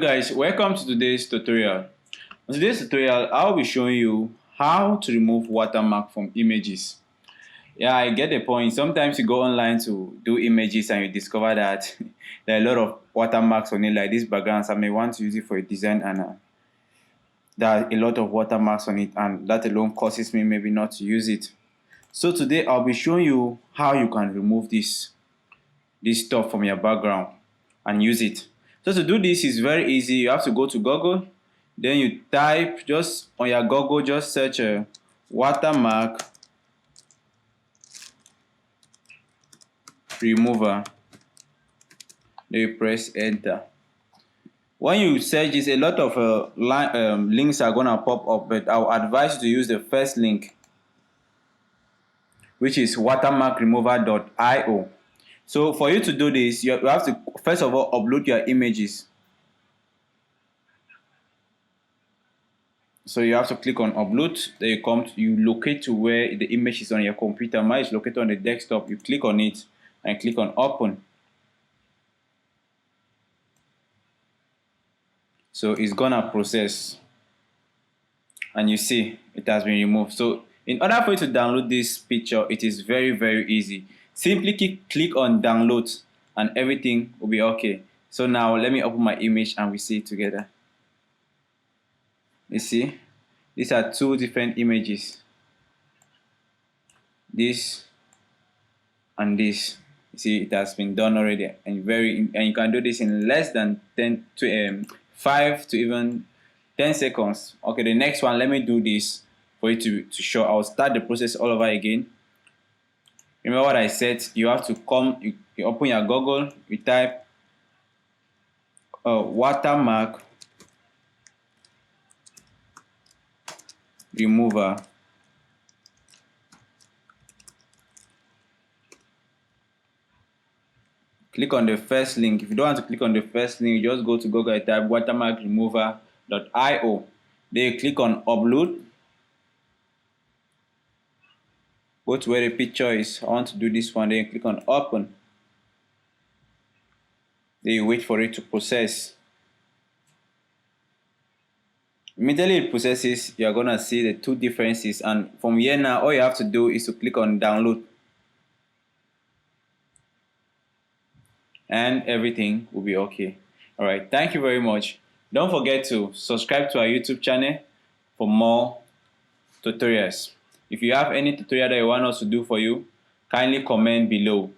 guys, welcome to today's tutorial. In today's tutorial, I'll be showing you how to remove watermark from images. Yeah, I get the point. Sometimes you go online to do images and you discover that there are a lot of watermarks on it, like these backgrounds. I may want to use it for a design and there are a lot of watermarks on it, and that alone causes me maybe not to use it. So today I'll be showing you how you can remove this stuff from your background and use it. So to do this is very easy. You have to go to Google, then you type just on your Google, just search a watermark remover. Then you press enter. When you search this, a lot of links are gonna pop up, but I'll advise you to use the first link, which is watermarkremover.io. So for you to do this, you have to first of all upload your images. So you have to click on upload. Then you locate to where the image is on your computer. Mine is located on the desktop. You click on it and click on open. So it's gonna process, and you see it has been removed. So in order for you to download this picture, it is very easy. Simply click on download and everything will be okay. So now let me open my image and we see it together. You see, these are two different images, this and this. You see, it has been done already, and you can do this in less than 5 to even 10 seconds. Okay, the next one, let me do this for you to show. I'll start the process all over again. Remember what I said, you have to you open your Google, you type watermark remover. Click on the first link. If you don't want to click on the first link, you just go to Google and type watermarkremover.io. Then you click on upload. Go to where the picture is. I want to do this one. Then you click on open. Then you wait for it to process. Immediately it processes, you are gonna see the two differences, and from here now all you have to do is to click on download and everything will be okay. Alright, thank you very much. Don't forget to subscribe to our YouTube channel for more tutorials. If you have any tutorial that you want us to do for you, kindly comment below.